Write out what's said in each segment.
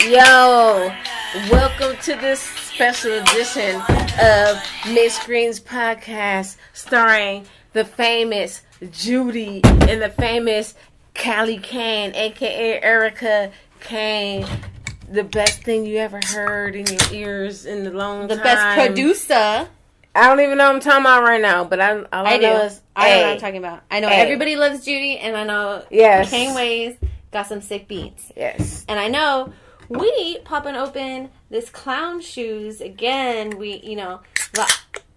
Yo, welcome to this special edition of Miss Green's podcast, starring the famous Judy and the famous Callie Kane, aka Erica Kane. The best thing you ever heard in your ears in a long time. The best producer. I don't even know what I'm talking about right now, but I do. I know what I'm talking about. I know everybody loves Judy, and I know Kane Ways got some sick beats. Yes. And I know we popping open this clown shoes again. We've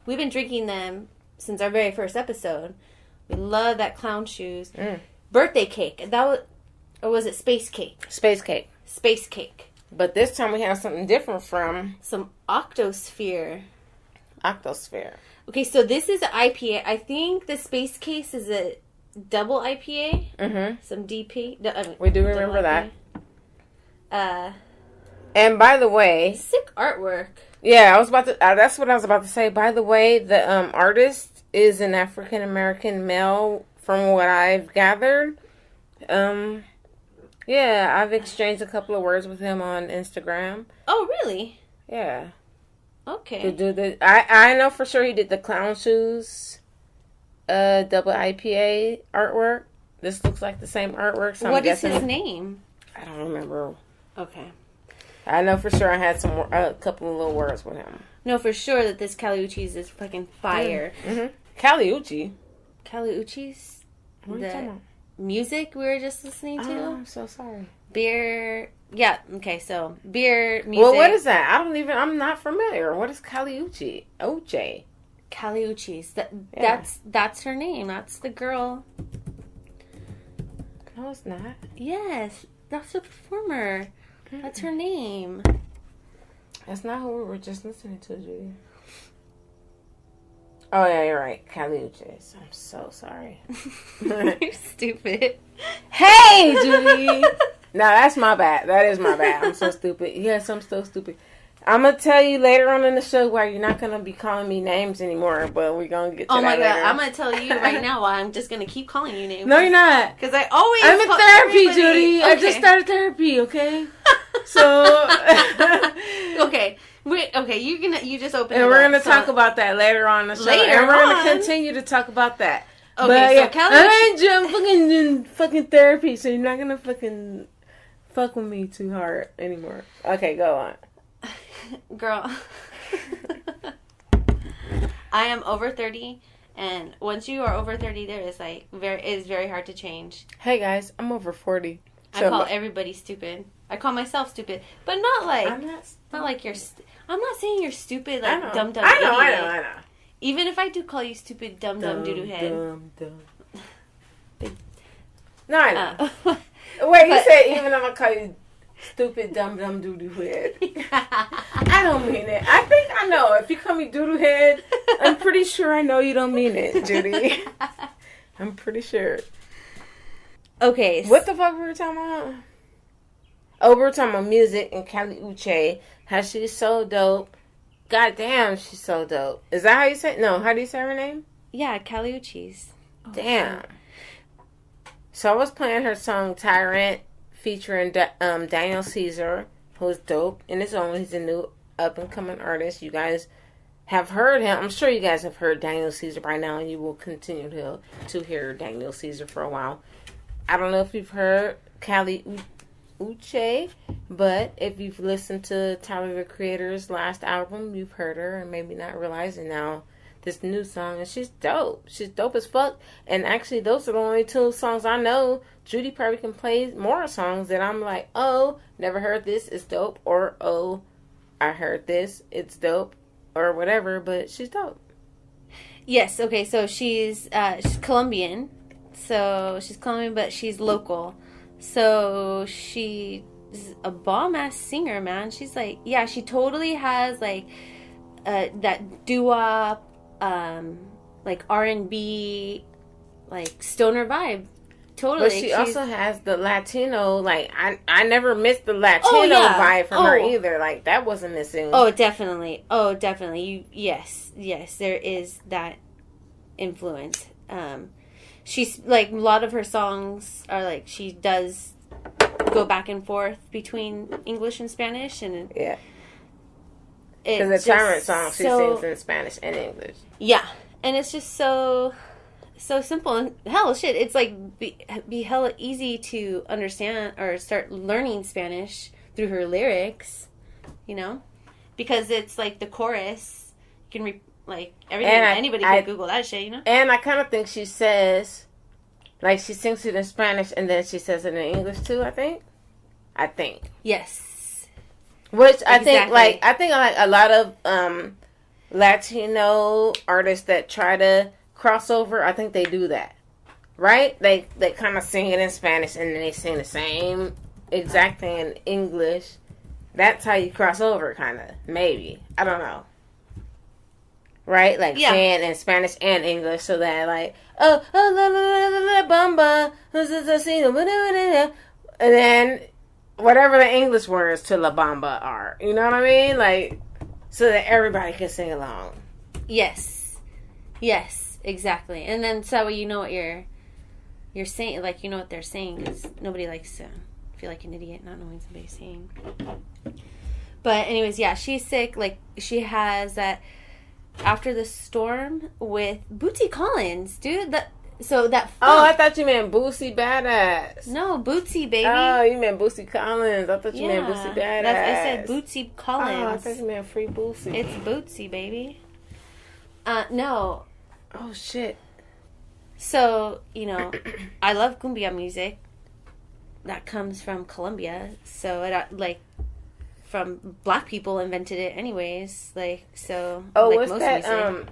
been drinking them since our very first episode. We love that clown shoes. Birthday cake. Or was it space cake? Space cake. Space cake. But this time we have something different from some Octosphere. Okay, so this is an IPA. I think the space case is a double IPA. Mm-hmm. Some DP. We do remember that. And by the way, sick artwork. Yeah, I was about to. That's what I was about to say. By the way, the artist is an African American male, from what I've gathered. Yeah, I've exchanged a couple of words with him on Instagram. Oh, really? Yeah. Okay. I know for sure he did the clown shoes, double IPA artwork. This looks like the same artwork. So what is his name? I don't remember. Okay. I know for sure I had a couple of little words with him. No, for sure that this Caliucci's is fucking fire. Mm-hmm. Caliucci? Caliucci's? What are you talking about? Music we were just listening to? Oh, I'm so sorry. Beer. Yeah, okay, so beer, music. Well, what is that? I'm not familiar. What is Caliucci? OJ. Caliucci's. That's her name. That's the girl. No, it's not. Yes, that's the performer. That's her name. That's not who we were just listening to, Judy. Oh, yeah, you're right. Caliucci. I'm so sorry. You're stupid. Hey, Judy! No, that's my bad. That is my bad. I'm so stupid. Yes, I'm so stupid. I'm going to tell you later on in the show why you're not going to be calling me names anymore, but we're going to get to that later. Oh, my God. I'm going to tell you right now why I'm just going to keep calling you names. No, you're not. Because I always I'm in therapy, everybody. Judy. Okay. I just started therapy, okay? So. Okay. You just opened it And we're up, going to talk about that later on in the show. Later and we're going on. to continue to talk about that. Okay, but, I'm fucking in fucking therapy, so you're not going to fucking fuck with me too hard anymore. Okay, go on. Girl. I am over 30, and once you are over 30, it is very hard to change. Hey guys, I'm over 40. I call everybody stupid. I call myself stupid, but not like not like you're. I'm not saying you're stupid, like dumb idiot. I know. Even if I do call you stupid, dumb doo-doo head. No, I know. Wait, you said even if I call you stupid, dumb doo-doo head. I don't mean it. I think I know. If you call me doo-doo head, I'm pretty sure I know you don't mean it, Judy. I'm pretty sure. Okay. What the fuck were we talking about? Oh, we were talking about music and Caliucci. How she's so dope. God damn, she's so dope. Is that how you say it? No, how do you say her name? Yeah, Caliucci's. Oh, damn. So I was playing her song Tyrant featuring Daniel Caesar, who's dope in his own. He's a new up-and-coming artist. You guys have heard him. I'm sure you guys have heard Daniel Caesar by now, and you will continue to hear Daniel Caesar for a while. I don't know if you've heard Caliucci, but if you've listened to Tyler, the Creator's last album, you've heard her and maybe not realizing now this new song, and she's dope. She's dope as fuck. And actually, those are the only two songs I know. Judy probably can play more songs that I'm like, oh, never heard this, it's dope, or oh, I heard this, it's dope, or whatever, but she's dope. Yes, okay, so she's Colombian. So she's Colombian, but she's local. So she's a bomb-ass singer, man. She's like, yeah, she totally has like that doo-wop, like R&B, like stoner vibe. Totally. But she also has the Latino, like, I never missed the Latino vibe from her either. Like, that wasn't missing. Oh, definitely. Yes, there is that influence. She's, like, a lot of her songs are, like, she does go back and forth between English and Spanish, and Yeah. Because the Tyrant song, she sings in Spanish and English. Yeah. And it's just so simple. And hell, shit, it's like be hella easy to understand or start learning Spanish through her lyrics, you know? Because it's like the chorus, you can like everything, anybody can Google that shit, you know? And I kind of think she says, like, she sings it in Spanish and then she says it in English too, I think. Yes. Which exactly. I think like a lot of Latino artists that try to cross over, I think they do that. Right? They kind of sing it in Spanish and then they sing the same exact thing in English. That's how you cross over, kind of. Maybe. I don't know. Right? Like, saying in Spanish and English so that, like, oh, la, la, la, la, bamba, and then whatever the English words to La Bamba are. You know what I mean? Like, so that everybody can sing along. Yes. Yes, exactly. And then so that way you know what you're saying, like, you know what they're saying, because nobody likes to feel like an idiot not knowing somebody's saying. But anyways, yeah, she's sick. Like, she has that After the Storm with Bootsy Collins, dude. Oh, I thought you meant Bootsy Badass. No, Bootsy, baby. Oh, you meant Bootsy Collins. I thought you meant Bootsy Badass. I said Bootsy Collins. Oh, I thought you meant Free Bootsy. It's Bootsy, baby. No. Oh, shit. So, you know, I love cumbia music. That comes from Colombia. So, from black people invented it anyways. Like, so. Oh, like what's most that? music.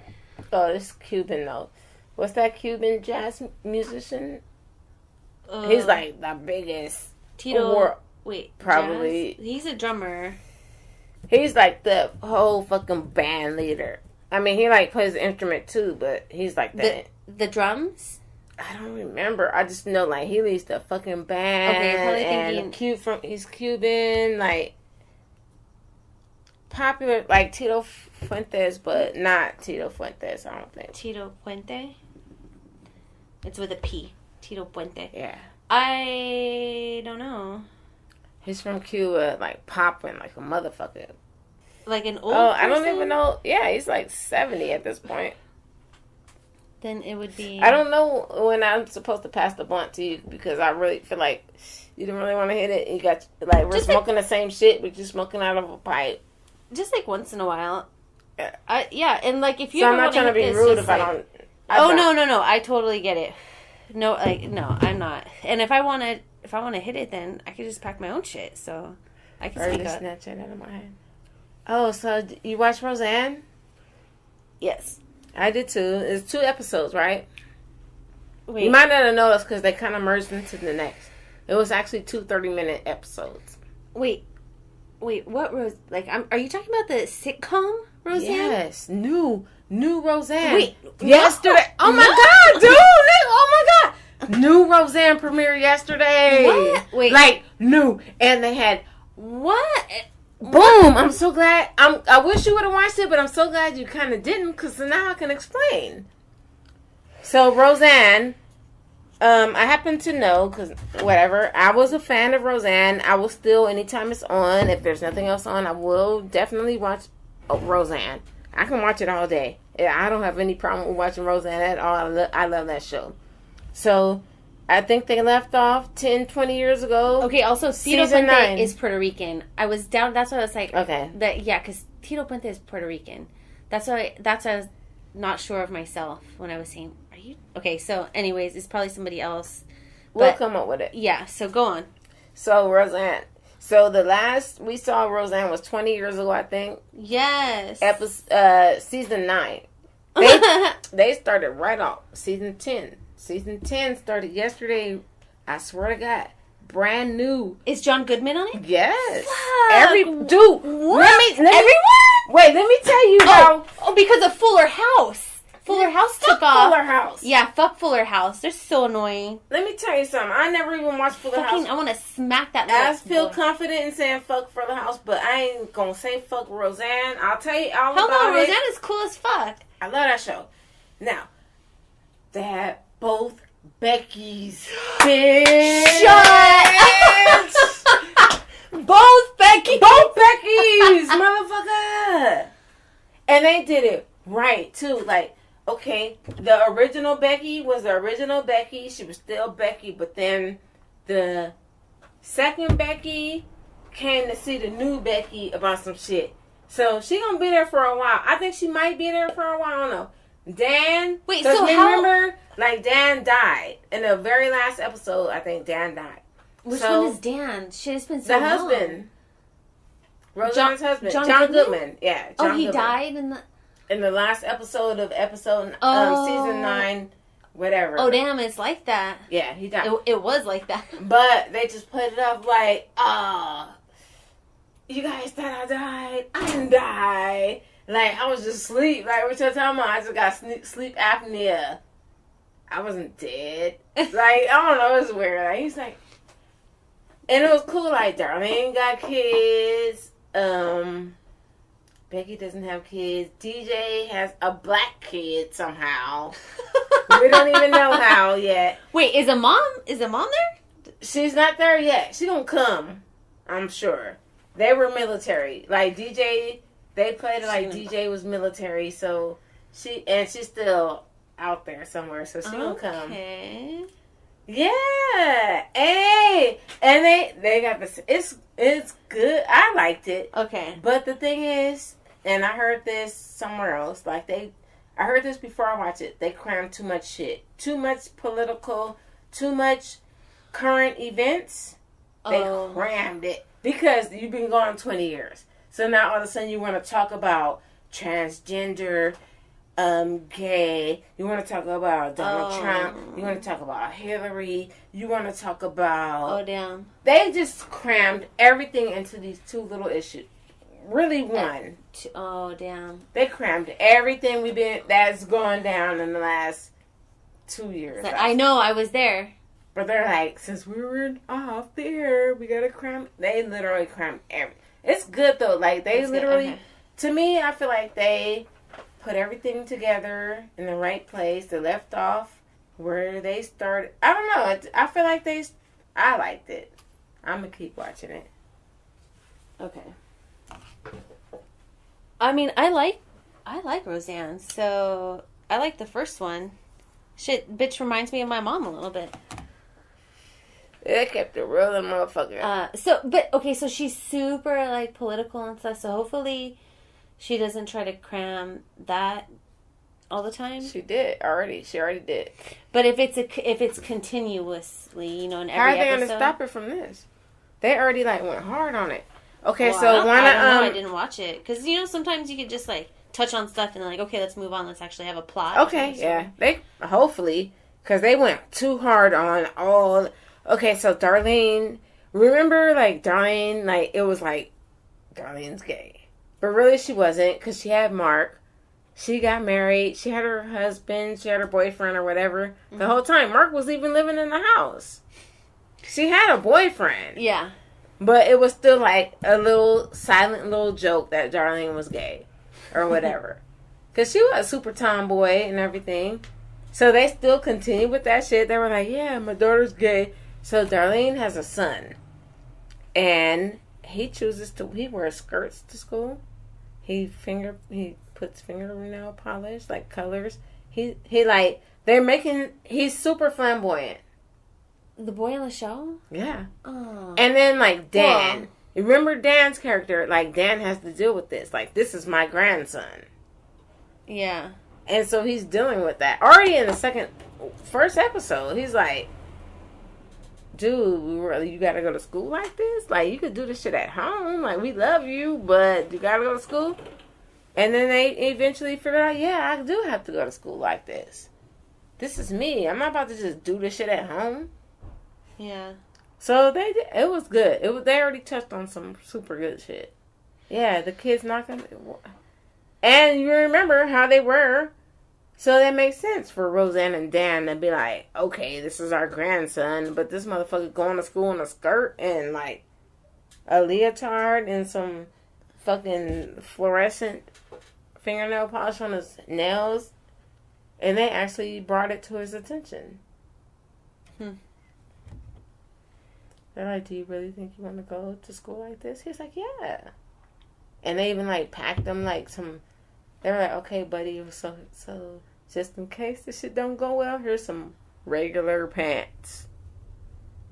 Oh, it's Cuban, though. What's that Cuban jazz musician? He's like the biggest. Tito. Probably. Jazz? He's a drummer. He's like the whole fucking band leader. I mean, he like plays the instrument too, but he's like that. The drums? I don't remember. I just know like he leads the fucking band. Okay, you're probably thinking he's Cuban, like popular, like Tito Fuentes, but not Tito Fuentes. I don't think Tito Puente. It's with a P. Tito Puente. Yeah. I don't know. He's from Cuba, like popping like a motherfucker. Like an old person? I don't even know. Yeah, he's like 70 at this point. Then it would be... I don't know when I'm supposed to pass the blunt to you because I really feel like you didn't really want to hit it. You got, like, we're just smoking the same shit, but you're smoking out of a pipe. Just like once in a while. Yeah. And like if you so I'm not trying to be rude if I don't... No. I totally get it. No, I'm not. And if I want to hit it, then I could just pack my own shit. So I can speak up. Snatch it out of my hand. Oh, so you watched Roseanne? Yes. I did too. It's 2 episodes, right? Wait. You might not have noticed because they kind of merged into the next. It was actually 2 30-minute episodes. Wait, what are you talking about the sitcom Roseanne? Yes, new Roseanne. Wait, yesterday. What? Oh my god, dude! Oh my god, new Roseanne premiere yesterday. What? Wait, like new, and they had what? Boom! I'm so glad. I wish you would have watched it, but I'm so glad you kind of didn't, because now I can explain. So Roseanne, I happen to know, because whatever, I was a fan of Roseanne. I will still, anytime it's on, if there's nothing else on, I will definitely watch Roseanne. I can watch it all day. I don't have any problem with watching Roseanne at all. I love that show. So I think they left off 10, 20 years ago. Okay, also, Tito Puente is Puerto Rican. I was down, that's what I was like. Okay. Because Tito Puente is Puerto Rican. That's why I was not sure of myself when I was saying, are you? Okay, so anyways, it's probably somebody else. We'll come up with it. Yeah, so go on. So, Roseanne. So, the last we saw Roseanne was 20 years ago, I think. Yes. Season 9. They started right off. Season 10. Season 10 started yesterday. I swear to God. Brand new. Is John Goodman on it? Yes. Fuck. Dude. What? Everyone? Wait, let me tell you how. Oh, because of Fuller House. Fuller House took off. Fuller House. Yeah, fuck Fuller House. They're so annoying. Let me tell you something. I never even watched Fuller House. I want to smack that. I feel confident in saying fuck Fuller House, but I ain't gonna say fuck Roseanne. I'll tell you all about it. Roseanne is cool as fuck. I love that show. Now, they had both Becky's bitch. Shut Both Becky. Both Becky's, motherfucker. And they did it right, too. Like, okay, the original Becky was the original Becky. She was still Becky, but then the second Becky came to see the new Becky about some shit. So she gonna be there for a while. I think she might be there for a while. I don't know. Dan. Wait, so remember, like, Dan died in the very last episode. I think Dan died. Which one is Dan? Shit, it's been so long. The husband. Roseanne's husband. John John Goodman? Goodman. Yeah. John he Goodman. died In the last episode of season 9, whatever. Oh, damn, it's like that. Yeah, he died. It was like that. But they just put it up like, you guys thought I died? I didn't die. Like, I was just asleep. Like, what y'all talking about? I just got sleep apnea. I wasn't dead. Like, I don't know. It was weird. Like, he's like... And it was cool. Like, Darlene got kids. Becky doesn't have kids. DJ has a black kid somehow. We don't even know how yet. Wait, is a mom there? She's not there yet. She gonna come, I'm sure. They were military. Like, DJ, they played it like DJ was military, so she's still out there somewhere, so she gonna come. Okay. Yeah. Hey. And they got this. It's good. I liked it. Okay. But the thing is, and I heard this somewhere else, like I heard this before I watched it, they crammed too much shit. Too much political, too much current events. They crammed it. Because you've been gone 20 years. So now all of a sudden you want to talk about transgender, gay. You want to talk about Donald Trump. You want to talk about Hillary. You want to talk about... Oh, damn. They just crammed everything into these two little issues. Really one. Oh, damn. They crammed everything that's gone down in the last 2 years. Like, I know, I was there. But they're like, since we were off there, we gotta cram. They literally crammed everything. It's good though. Like, they literally... Okay. To me, I feel like they put everything together in the right place. They left off where they started. I don't know. I feel like I liked it. I'm gonna keep watching it. Okay. I mean, I like Roseanne, so I like the first one. Shit, bitch reminds me of my mom a little bit. They kept it real, motherfucker. So she's super, like, political and stuff, so hopefully she doesn't try to cram that all the time. She did already. She already did. But if it's continuously, in every episode. How are they going to stop it from this? They already, like, went hard on it. Okay, well, so I didn't watch it. Because, sometimes you could just, like, touch on stuff and, like, okay, let's move on. Let's actually have a plot. Okay, yeah. They, hopefully, because they went too hard on all... Okay, so Darlene... Remember, like, Darlene, like, it was like, Darlene's gay. But really she wasn't, because she had Mark. She got married. She had her husband. She had her boyfriend or whatever. Mm-hmm. The whole time. Mark was even living in the house. She had a boyfriend. Yeah. But it was still like a little silent little joke that Darlene was gay. Or whatever. Because she was a super tomboy and everything. So they still continued with that shit. They were like, yeah, my daughter's gay. So Darlene has a son. And he wears skirts to school. He puts fingernail polish, like colors. He's super flamboyant. The boy on the show? Yeah. Oh. And then, like, Dan. Wow. Remember Dan's character? Like, Dan has to deal with this. Like, this is my grandson. Yeah. And so he's dealing with that. Already in the first episode, he's like, dude, you gotta go to school like this? Like, you could do this shit at home. Like, we love you, but you gotta go to school? And then they eventually figured out, yeah, I do have to go to school like this. This is me. I'm not about to just do this shit at home. Yeah. So it was good. They already touched on some super good shit. Yeah, the kids not gonna... And you remember how they were. So that makes sense for Roseanne and Dan to be like, okay, this is our grandson, but this motherfucker going to school in a skirt and, like, a leotard and some fucking fluorescent fingernail polish on his nails. And they actually brought it to his attention. They're like, do you really think you want to go to school like this? He's like, yeah. And they even like packed them like some. They were like, okay, buddy. So just in case this shit don't go well, here's some regular pants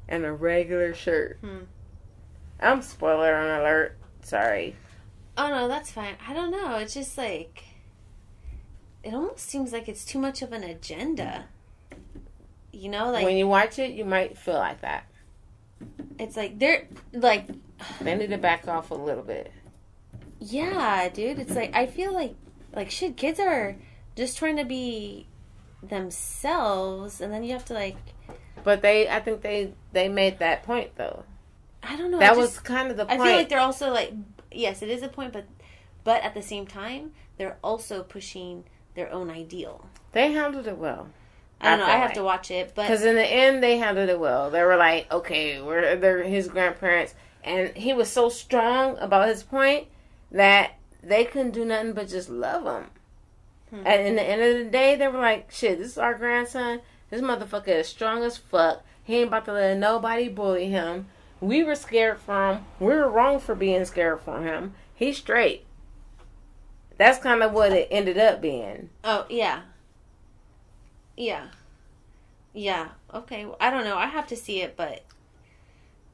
and a regular shirt. I'm spoiler alert. Sorry. Oh no, that's fine. I don't know. It's just like it almost seems like it's too much of an agenda. You know, like when you watch it, you might feel like that. It's like they're like they need to back off a little bit. Yeah, dude. It's like I feel like shit. Kids are just trying to be themselves, and then you have to like. But I think they made that point though. I don't know. That was kind of the point. I feel like they're also like, yes, it is a point, but at the same time, they're also pushing their own ideal. They handled it well. I don't know. I have to watch it, but because in the end, they handled it well. They were like, okay, they're his grandparents, and he was so strong about his point that they couldn't do nothing but just love him. And in the end of the day, they were like, shit, this is our grandson. This motherfucker is strong as fuck. He ain't about to let nobody bully him. We were scared for him. We were wrong for being scared for him. He's straight. That's kind of what it ended up being. Oh, yeah. Yeah. Yeah. Okay. I don't know. I have to see it, but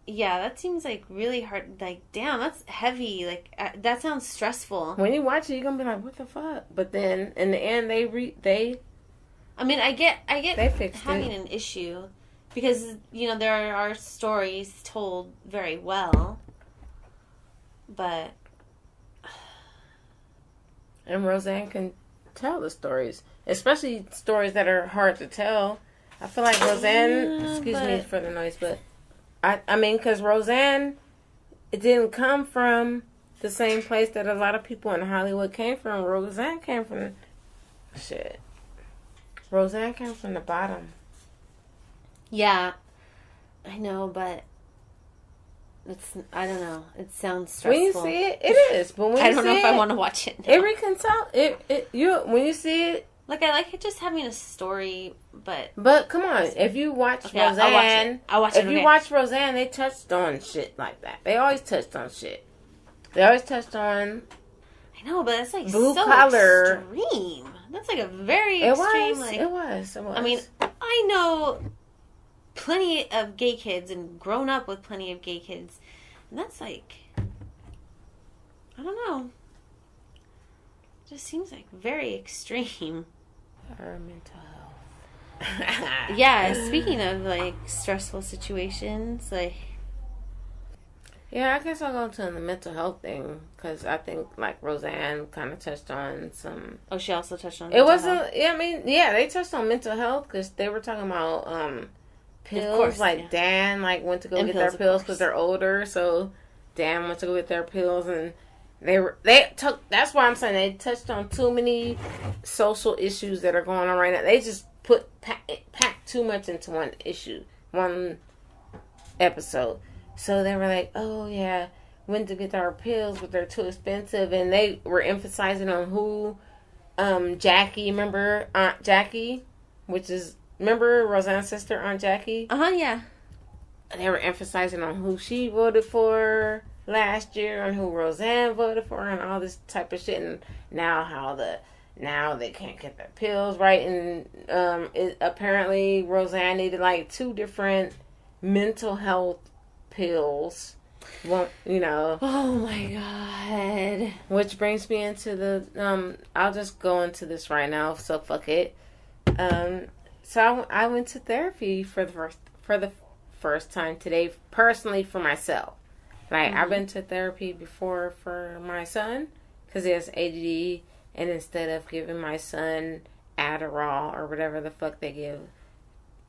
yeah, that seems like really hard. Like, damn, that's heavy. Like, that sounds stressful. When you watch it, you're gonna be like, "What the fuck?" But then, in the end, they. I mean, I get they fixed having an issue because there are stories told very well, but and Roseanne can tell the stories, especially stories that are hard to tell. I feel like Roseanne. Excuse me for the noise, but. I mean, because Roseanne, it didn't come from the same place that a lot of people in Hollywood came from. Roseanne came from... Shit. Roseanne came from the bottom. Yeah. I know, but... I don't know. It sounds stressful. When you see it, it is. But when I don't know if I want to watch it now. It reconciles. When you see it... Like, I like it just having a story, but... But, come on. If you watch Roseanne... I'll watch it. If you watch Roseanne, they touched on shit like that. They always touched on shit. They always touched on... I know, but that's, like, blue so collar. Extreme. That's, like, a very extreme... It was. I mean, I know plenty of gay kids and grown up with plenty of gay kids. And that's, like... I don't know. It just seems, like, very extreme. Her mental health. Yeah, speaking of like stressful situations, like yeah, I guess I'll go to the mental health thing because I think like Roseanne kind of touched on some. Oh, she also touched on. It wasn't. Health? Yeah, I mean, yeah, they touched on mental health because they were talking about pills. Course, like Dan like went to go get their pills because they're older, so Dan went to go get their pills and. That's why I'm saying they touched on too many social issues that are going on right now. They just packed too much into one episode. So they were like, oh yeah, went to get our pills, but they're too expensive. And they were emphasizing on who, Jackie, remember Aunt Jackie, remember Roseanne's sister, Aunt Jackie? Yeah. They were emphasizing on who she voted for last year and who Roseanne voted for and all this type of shit, and now they can't get their pills right, and apparently Roseanne needed like 2 different mental health pills. Well, oh my god. Which brings me into the I'll just go into this right now, so fuck it. So I went to therapy for the first time today, personally for myself. Like, I've been to therapy before for my son, because he has ADD, and instead of giving my son Adderall or whatever the fuck they give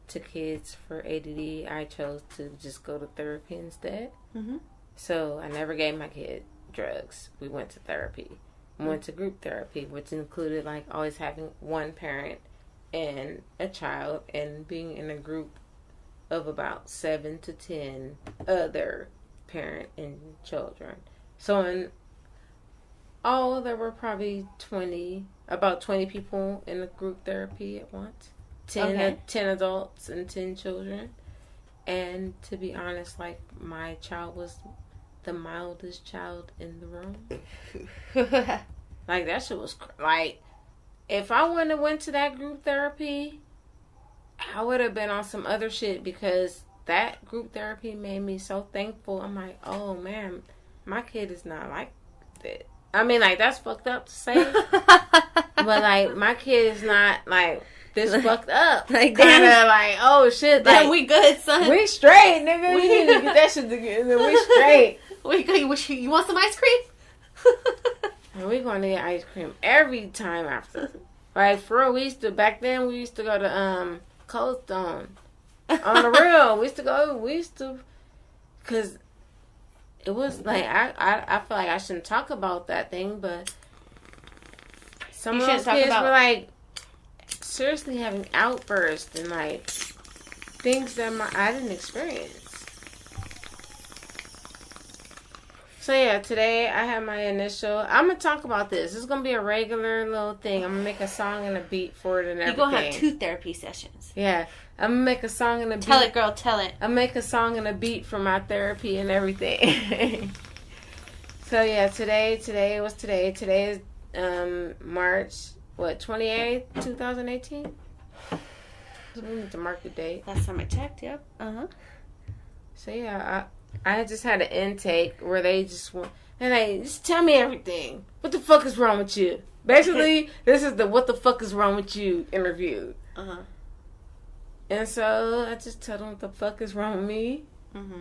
to kids for ADD, I chose to just go to therapy instead. Mm-hmm. So, I never gave my kid drugs. We went to therapy. We went to group therapy, which included, like, always having one parent and a child, and being in a group of about 7 to 10 other parent and children. So in all, there were probably about 20 people in the group therapy at once. 10 adults and 10 children. And to be honest, like, my child was the mildest child in the room. Like, that shit was, like, if I wouldn't have went to that group therapy, I would have been on some other shit, because that group therapy made me so thankful. I'm like, oh, man, my kid is not like that. I mean, like, that's fucked up to say. But, like, my kid is not, like, this fucked up. Like, kind of like, oh, shit. Like, we good, son. We straight, nigga. We need to get that shit together. We straight. We good. You want some ice cream? And we going to get ice cream every time after. Like, for real, back then, we used to go to, Cold Stone. On the real. We used to, because it was, like, I feel like I shouldn't talk about that thing, but some of those kids were, like, seriously having outbursts and, like, things that I didn't experience. So, yeah, today I had my initial... I'm going to talk about this. It's going to be a regular little thing. I'm going to make a song and a beat for it and everything. You're going to have 2 therapy sessions. Yeah. I'm going to make a song and a beat. Tell it, girl. Tell it. I'll make a song and a beat for my therapy and everything. So, yeah, today is March, 28th, 2018? We need to mark the date. Last time I checked, yep. Uh-huh. So, yeah, I just had an intake where they just want, and they just tell me everything. What the fuck is wrong with you? Basically, this is the what the fuck is wrong with you interview. Uh-huh. And so I just tell them what the fuck is wrong with me,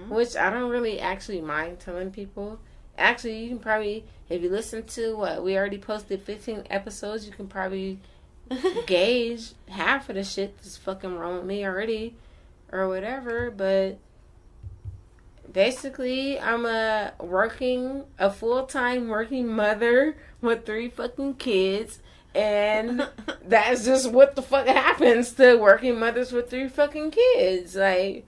which I don't really actually mind telling people. Actually, you can probably, if you listen to we already posted 15 episodes, you can probably gauge half of the shit that's fucking wrong with me already or whatever, but basically, I'm a full-time working mother with 3 fucking kids, and that's just what the fuck happens to working mothers with 3 fucking kids. Like,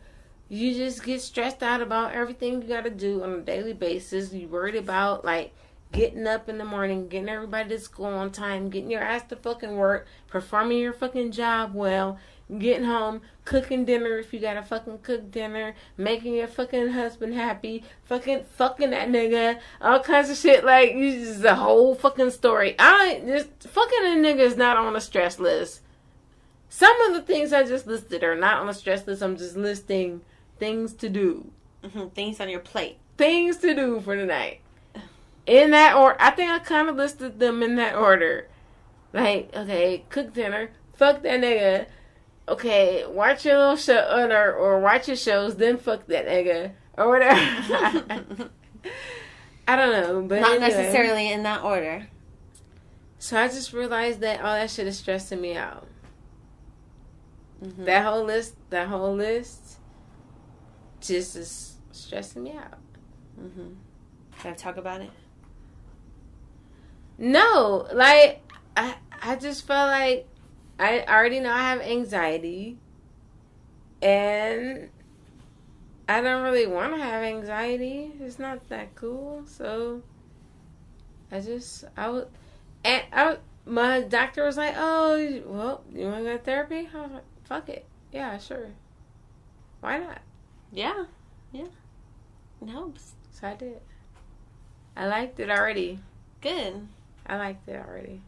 you just get stressed out about everything you gotta do on a daily basis. You worried about, like, getting up in the morning, getting everybody to school on time, getting your ass to fucking work, performing your fucking job well, getting home, cooking dinner if you gotta fucking cook dinner, making your fucking husband happy, fucking that nigga, all kinds of shit. Like, it's just a whole fucking story. Fucking a nigga is not on a stress list. Some of the things I just listed are not on a stress list. I'm just listing things to do. Things on your plate. Things to do for the night. In that order. I think I kind of listed them in that order. Like, okay, cook dinner, fuck that nigga. Okay, watch your little show, or watch your shows, then fuck that nigga, or whatever. I don't know, but not necessarily in that order. So I just realized that all that shit is stressing me out. That whole list just is stressing me out. Can I talk about it? No, like, I just felt like I already know I have anxiety, and I don't really want to have anxiety. It's not that cool, so my doctor was like, oh, well, you want to go to therapy? I was like, fuck it. Yeah, sure. Why not? Yeah. It helps. So I did. I liked it already. Good. I liked it already.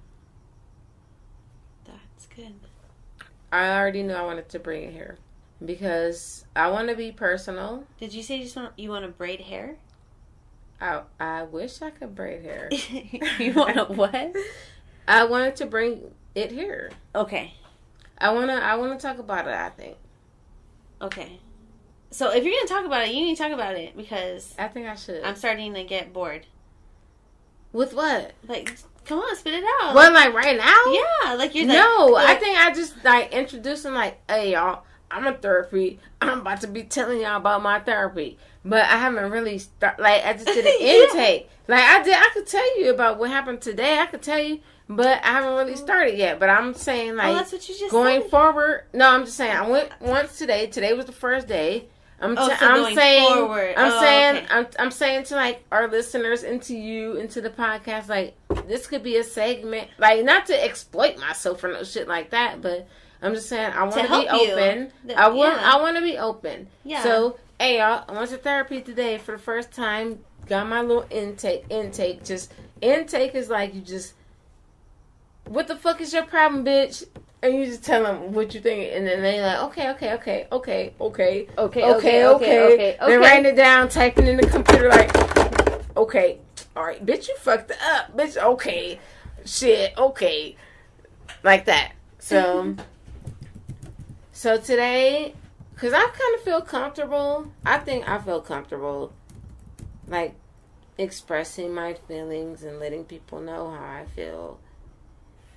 That's good. I already knew I wanted to bring it here because I want to be personal. Did you say you want to braid hair? I wish I could braid hair. You want to what? I wanted to bring it here. Okay. I wanna talk about it, I think. Okay. So if you're gonna talk about it, you need to talk about it because I think I should. I'm starting to get bored. With what? Like, come on, spit it out. What, like right now? Yeah, like you're like... No, I think I just like introducing like, hey y'all, I'm a therapy. I'm about to be telling y'all about my therapy. But I haven't really I just did an intake. Like I could tell you about what happened today. I could tell you, but I haven't really started yet. But I'm saying like that's what you just going said. forward. No, I'm just saying I went once today. Today was the first day. I'm saying to like our listeners and to you and to the podcast, like this could be a segment, like not to exploit myself or no shit like that, but I'm just saying I want to help be open. you. I want to be open. Yeah. So, hey y'all, I went to therapy today for the first time. Got my little intake. Just intake is like you just, what the fuck is your problem, bitch? And you just tell them what you think, and then they like, okay. They writing it down, typing in the computer like, okay, all right, bitch, you fucked up, bitch. Okay, shit, okay, like that. So today, because I kind of feel comfortable. I think I feel comfortable, like, expressing my feelings and letting people know how I feel.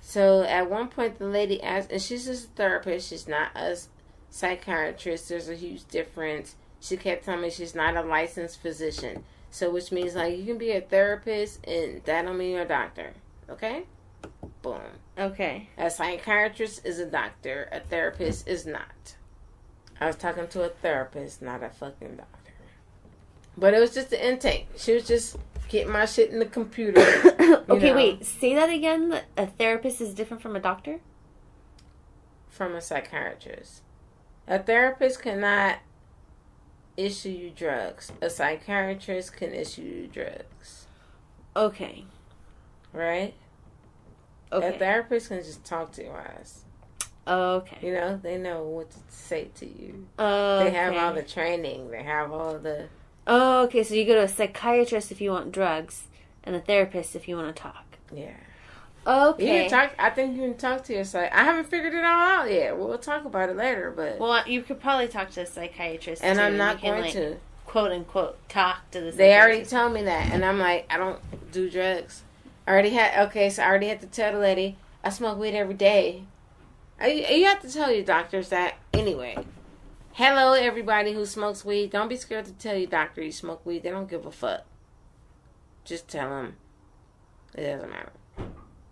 So at one point the lady asked, and she's just a therapist, she's not a psychiatrist, there's a huge difference. She kept telling me she's not a licensed physician. So which means like you can be a therapist and that don't mean you're a doctor. Okay? Boom. Okay. A psychiatrist is a doctor, a therapist is not. I was talking to a therapist, not a fucking doctor. But it was just the intake. She was just getting my shit in the computer. Okay, wait. Say that again. A therapist is different from a doctor? From a psychiatrist. A therapist cannot issue you drugs. A psychiatrist can issue you drugs. Okay. Right? Okay. A therapist can just talk to your ass. Okay. You know, they know what to say to you. Okay. They have all the training. They have all the... Oh, okay. So you go to a psychiatrist if you want drugs, and a therapist if you want to talk. Yeah. Okay. You can talk. I think you can talk to your psych. I haven't figured it all out yet. We'll talk about it later, but... Well, you could probably talk to a psychiatrist, and too. I'm not going to. Quote, unquote, talk to the psychiatrist. They already told me that, and I'm like, I don't do drugs. I already had to tell the lady, I smoke weed every day. You have to tell your doctors that anyway. Hello, everybody who smokes weed. Don't be scared to tell your doctor you smoke weed. They don't give a fuck. Just tell them. It doesn't matter.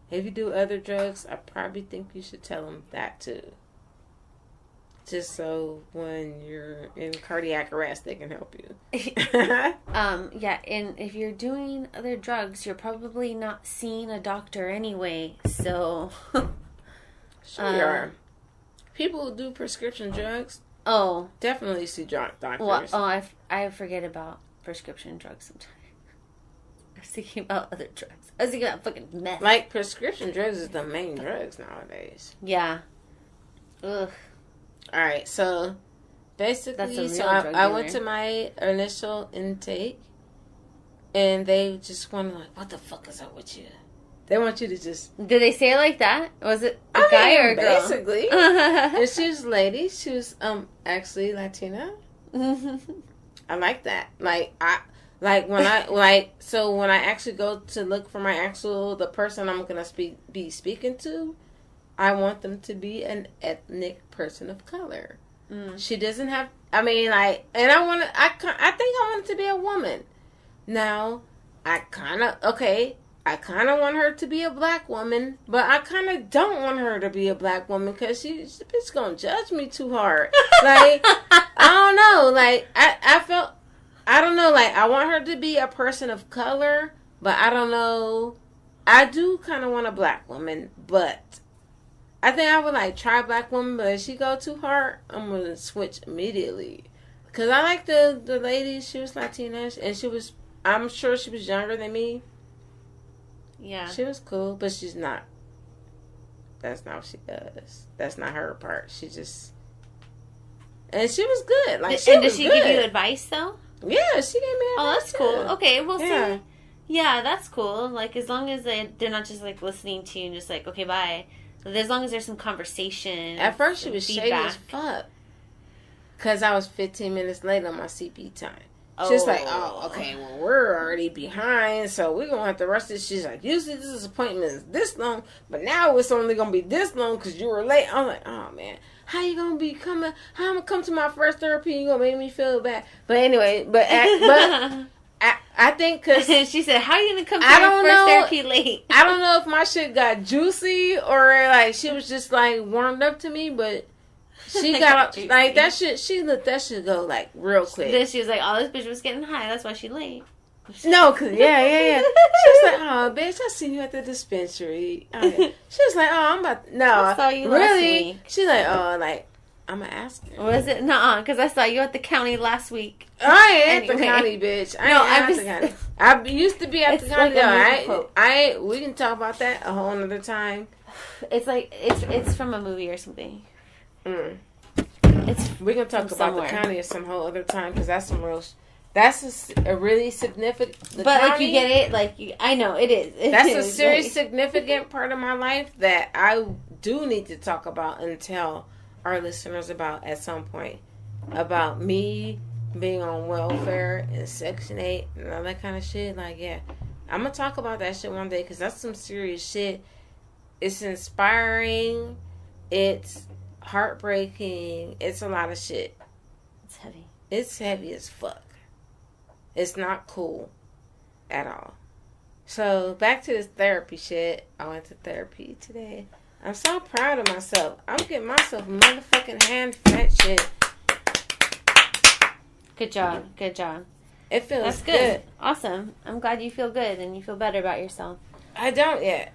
If you do other drugs, I probably think you should tell them that too. Just so when you're in cardiac arrest, they can help you. Yeah, and if you're doing other drugs, you're probably not seeing a doctor anyway, so... Sure you are. People who do prescription drugs definitely see doctors. Well, I forget about prescription drugs sometimes. I was thinking about other drugs. I was thinking about fucking meth. Like, prescription drugs is the main drugs nowadays. Yeah. Ugh. Alright, so basically, I went to my initial intake, and they just wanted, like, what the fuck is up with you? They want you to just... Did they say it like that? Was it a guy or a girl? Basically. And she was a lady. She was actually Latina. I like that. When I actually go to look for the person I'm going to be speaking to, I want them to be an ethnic person of color. She doesn't have... I think I want it to be a woman. Now, I kind of want her to be a black woman, but I kind of don't want her to be a black woman because she's going to judge me too hard. Like, I don't know. Like, I don't know. Like, I want her to be a person of color, but I don't know. I do kind of want a black woman, but I think I would, like, try a black woman, but if she go too hard, I'm going to switch immediately. Because I like the lady. She was Latina, and I'm sure she was younger than me. Yeah. She was cool, but she's not. That's not what she does. That's not her part. She just... And she was good. Like, does she give you advice, though? Yeah, she gave me advice. Oh, that's cool. Yeah. Okay, we'll see. Yeah, that's cool. Like, as long as they're not just, like, listening to you and just, like, okay, bye. As long as there's some conversation. At first, she was shady as fuck. Because I was 15 minutes late on my CP time. She's like, oh, okay, well, we're already behind, so we're going to have to rush this. She's like, usually this appointment is this long, but now it's only going to be this long because you were late. I'm like, oh, man, how you going to be coming? How I'm going to come to my first therapy and you going to make me feel bad? But anyway, I think because... She said, how are you going to come to your first therapy late? I don't know if my shit got juicy or, like, she was just, like, warmed up to me, but... She got like that shit. She let that shit go like real quick. Then she was like, "Oh, this bitch was getting high. That's why she late." No, cause yeah. She was like, "Oh, bitch, I seen you at the dispensary." Oh, yeah. She was like, "Oh, I'm about no, I saw you last really." week. She's like, "Oh, like I'm gonna ask her." Was it? Nuh-uh, because I saw you at the county last week. I ain't at the Anyway. county, bitch. I No, ain't I'm at just- the county. I used to be at the It's county. like a though. movie quote. We can talk about that a whole another time. It's like it's from a movie or something. Mm. It's We're gonna talk from about somewhere. the county some whole other time because that's some real. That's a really significant. But like county, you get it, like I know it is. That's a serious, significant part of my life that I do need to talk about and tell our listeners about at some point. About me being on welfare and Section 8 and all that kind of shit. Like, yeah, I'm gonna talk about that shit one day because that's some serious shit. It's inspiring. It's heartbreaking. It's a lot of shit. It's heavy. It's heavy as fuck. It's not cool at all. So, back to this therapy shit. I went to therapy today. I'm so proud of myself. I'm getting myself a motherfucking hand for that shit. Good job. Good job. It feels That's good. Awesome. I'm glad you feel good and you feel better about yourself. I don't yet.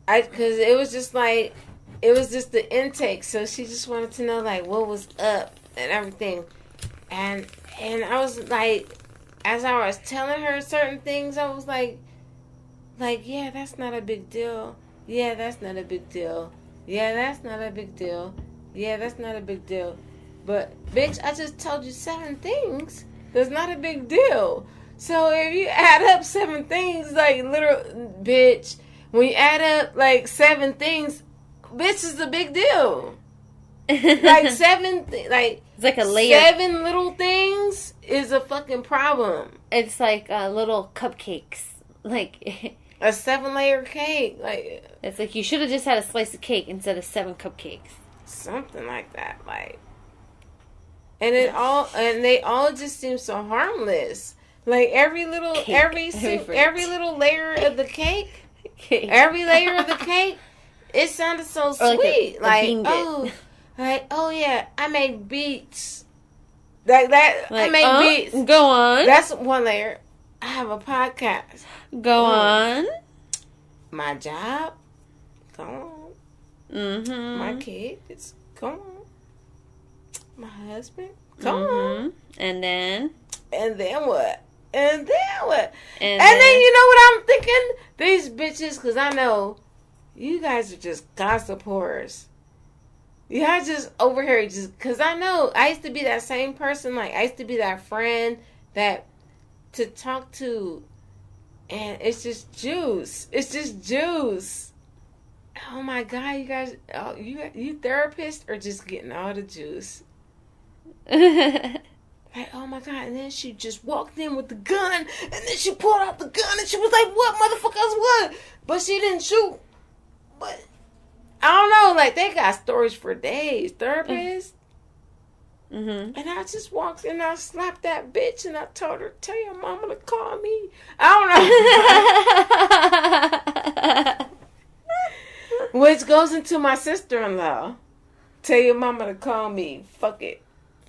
Because it was just like, it was just the intake. So, she just wanted to know, like, what was up and everything. And I was like, as I was telling her certain things, I was like, yeah, that's not a big deal. Yeah, that's not a big deal. Yeah, that's not a big deal. Yeah, that's not a big deal. But, bitch, I just told you 7 things. That's not a big deal. So, if you add up 7 things, like, literal, bitch, when you add up, like, 7 things, bitch, is a big deal. Like, 7, like, it's like a layer. 7 little things is a fucking problem. It's like little cupcakes. Like A 7-layer cake, like it's like you should have just had a slice of cake instead of 7 cupcakes. something like that, like. And they all just seem so harmless. Like every little, Cake. every little layer of the cake, every layer of the cake, it sounded so sweet. Like, oh yeah, I make beats. Like that, I make beats. Go on. That's one layer. I have a podcast. Go on. My job. Go on. Mm-hmm. My kids. Go on. My husband. Go on. And then what? And then what? And then you know what I'm thinking? These bitches, because I know you guys are just gossip whores. Y'all just over here just, because I know I used to be that same person. Like, I used to be that friend that to talk to, and it's just juice. It's just juice. Oh my God, you guys, you therapists are just getting all the juice. Like, oh my God, and then she just walked in with the gun, and then she pulled out the gun, and she was like, what, motherfuckers, what? But she didn't shoot. But, I don't know, like, they got stories for days, therapists. Mm-hmm. And I just walked in, and I slapped that bitch, and I told her, tell your mama to call me. I don't know. Which goes into my sister-in-law. Tell your mama to call me. Fuck it.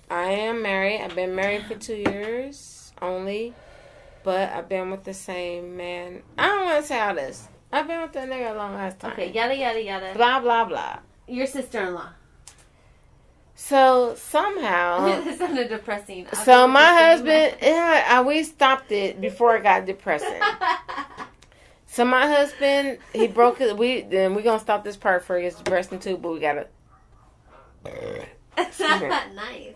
I am married. I've been married for 2 years only. But I've been with the same man. I don't want to say all this. I've been with that nigga a long ass time. Okay, yada, yada, yada. Blah, blah, blah. Your sister-in-law. So, somehow... That sounded depressing. So, my husband... we stopped it before it got depressing. So, my husband, he broke it. We're going to stop this part before it gets depressing, too. But we got to... Nice.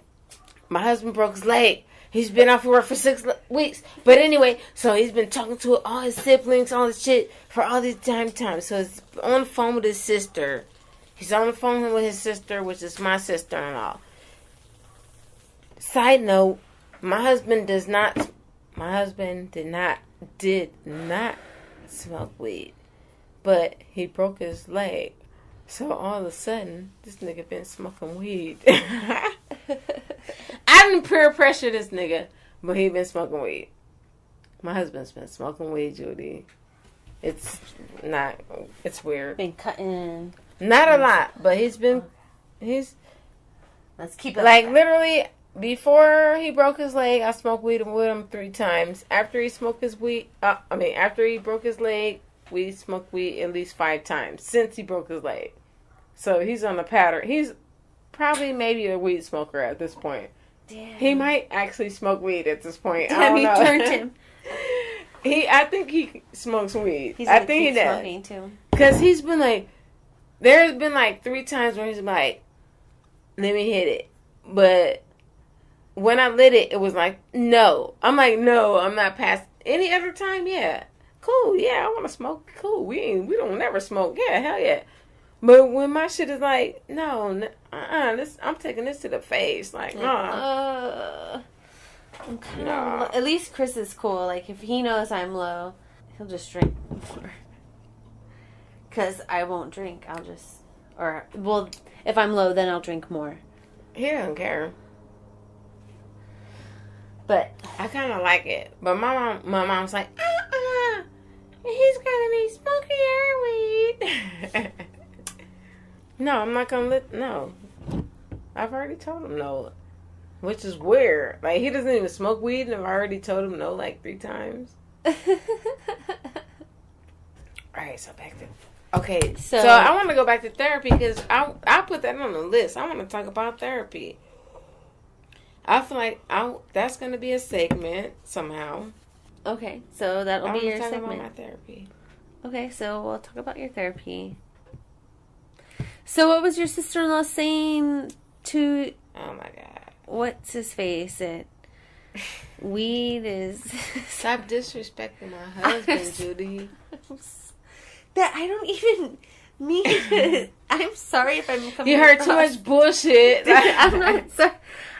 My husband broke his leg. He's been off of work for 6 weeks. But anyway, so he's been talking to all his siblings, all this shit, for all this time. So he's on the phone with his sister. He's on the phone with his sister, which is my sister-in-law. Side note, my husband did not smoke weed. But he broke his leg. So all of a sudden, this nigga been smoking weed. I didn't peer pressure this nigga, but he been smoking weed. My husband's been smoking weed, Judy. It's weird. Been cutting. Not a lot, but let's keep it like literally, before he broke his leg, I smoked weed with him 3 times. After he after he broke his leg, we smoked weed at least 5 times since he broke his leg. So he's on a pattern. He's probably maybe a weed smoker at this point. Damn. He might actually smoke weed at this point. Damn, I don't he know. turned him. I think he smokes weed. He's I gonna think he keep does. smoking too. Because he's been like, there's been like 3 times where he's like, let me hit it. But when I lit it, it was like, no. I'm like, no, I'm not past. Any other time, yeah. Cool, yeah, I want to smoke. Cool, we don't never smoke. Yeah, hell yeah. But when my shit is like, no, I'm taking this to the face. Like, I'm kind of at least Chris is cool. Like, if he knows I'm low, he'll just drink more. Because I won't drink. I'll just, if I'm low, then I'll drink more. He doesn't care. But I kind of like it. But my mom's like, he's gonna be smoking your weed. No, I'm not gonna no. I've already told him no. Which is weird. Like, he doesn't even smoke weed, and I've already told him no like 3 times. Alright, so back to... Okay, so I want to go back to therapy, because I put that on the list. I want to talk about therapy. I feel like that's going to be a segment somehow. Okay, so that'll be your segment. About my therapy. Okay, so we'll talk about your therapy. So what was your sister-in-law saying to... Oh, my God. What's his face? Weed is... Stop disrespecting my husband, Judy. That I don't even mean it. I'm sorry if I'm coming You heard too much bullshit. I'm not sorry.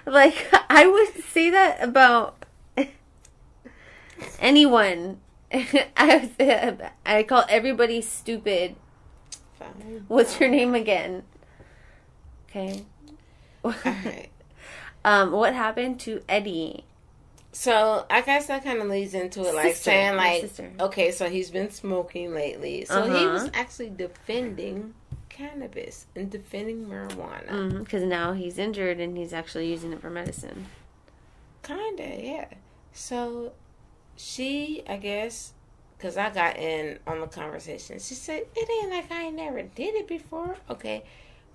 Like, I would say that about anyone. I call everybody stupid. Fine. What's your name again? Okay. Alright. What happened to Eddie? So, I guess that kind of leads into it, like, saying, like, okay, so he's been smoking lately. So, he was actually defending cannabis and defending marijuana. Because now he's injured and he's actually using it for medicine. Kinda, yeah. So, she, I guess, because I got in on the conversation, she said, it ain't like I ain't never did it before. Okay.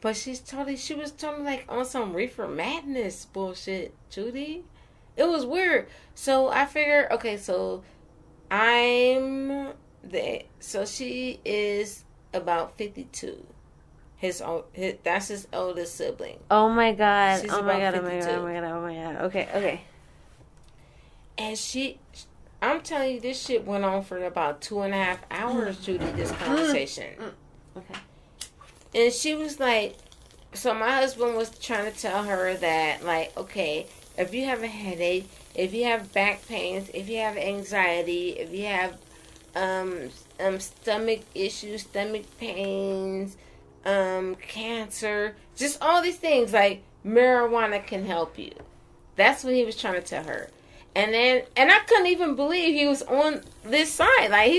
But she was totally, like, on some reefer madness bullshit, Judy. It was weird. So I figured, okay, so so she is about 52. That's his oldest sibling. Oh my God. She's Oh my God. 52. Oh my God. Oh my God. Okay. And I'm telling you, this shit went on for about 2.5 hours, Judy, this conversation. Okay. And she was like, so my husband was trying to tell her that, like, okay, if you have a headache, if you have back pains, if you have anxiety, if you have stomach issues, stomach pains, cancer, just all these things, like, marijuana can help you. That's what he was trying to tell her. And I couldn't even believe he was on this side. Like,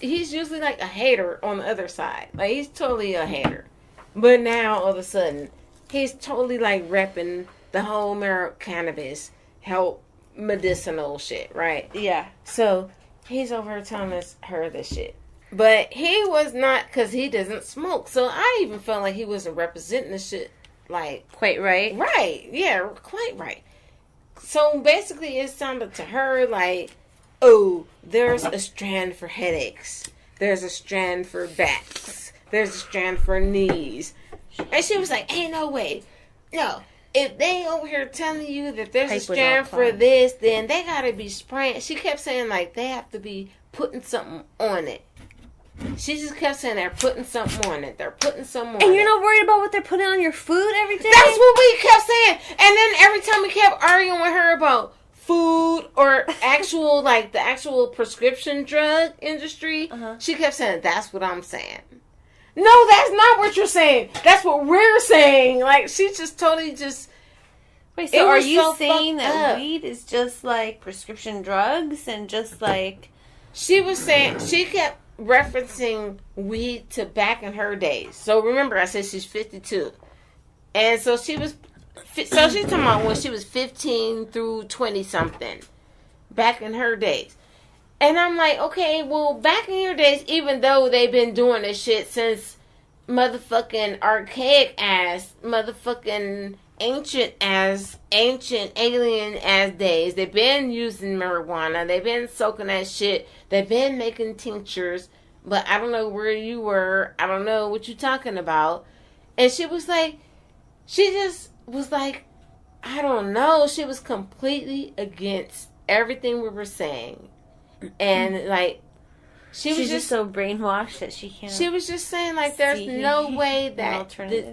he's usually like a hater on the other side. Like, he's totally a hater. But now, all of a sudden, he's totally like repping the whole cannabis, help medicinal shit, right? Yeah. So, he's over here telling her this shit. But he was not, because he doesn't smoke. So, I even felt like he wasn't representing the shit, like... Quite right. Right. Yeah, quite right. So, basically, it sounded to her like, oh, there's a strand for headaches. There's a strand for backs. There's a strand for knees. And she was like, ain't no way. No. If they over here telling you that there's a strand for this, then they gotta be spraying. She kept saying, like, they have to be putting something on it. She just kept saying they're putting something on it. They're putting something on it. And you're not worried about what they're putting on your food every day? That's what we kept saying. And then every time we kept arguing with her about food or actual, like, the actual prescription drug industry, she kept saying, that's what I'm saying. No, that's not what you're saying. That's what we're saying. Like, she just totally just... Wait, so are you saying that weed is just, like, prescription drugs and just, like... She was saying... She kept referencing weed to back in her days. So, remember, I said she's 52. And so, she was So she's talking about when she was 15 through 20 something, back in her days. And I'm like, okay, well, back in your days, even though they've been doing this shit since motherfucking archaic ass, motherfucking ancient alien ass days, they've been using marijuana, they've been soaking that shit, they've been making tinctures, but I don't know where you were, I don't know what you're talking about. And she just was like, I don't know, she was completely against everything we were saying. And like, she's just so brainwashed that she can't. She was just saying like, there's no way that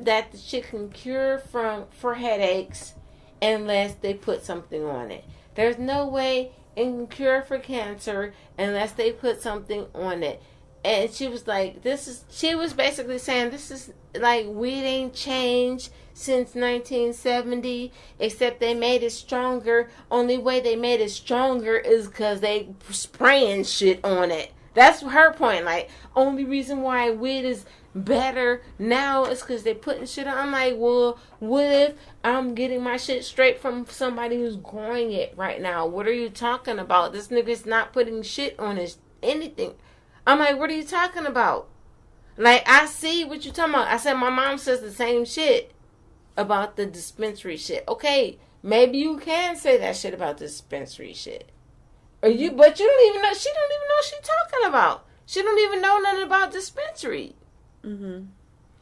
that the shit can cure for headaches unless they put something on it. There's no way it can cure for cancer unless they put something on it. And she was like, she was basically saying, this is like, weed ain't changed since 1970, except they made it stronger. Only way they made it stronger is because they spraying shit on it. That's her point. Like, only reason why weed is better now is because they putting shit on. I'm like, well, what if I'm getting my shit straight from somebody who's growing it right now? What are you talking about? This nigga's not putting shit on his anything. I'm like, what are you talking about? Like, I see what you're talking about. I said, my mom says the same shit about the dispensary shit. Okay, maybe you can say that shit about the dispensary shit. But you don't even know. She don't even know what she's talking about. She don't even know nothing about dispensary. Mm-hmm.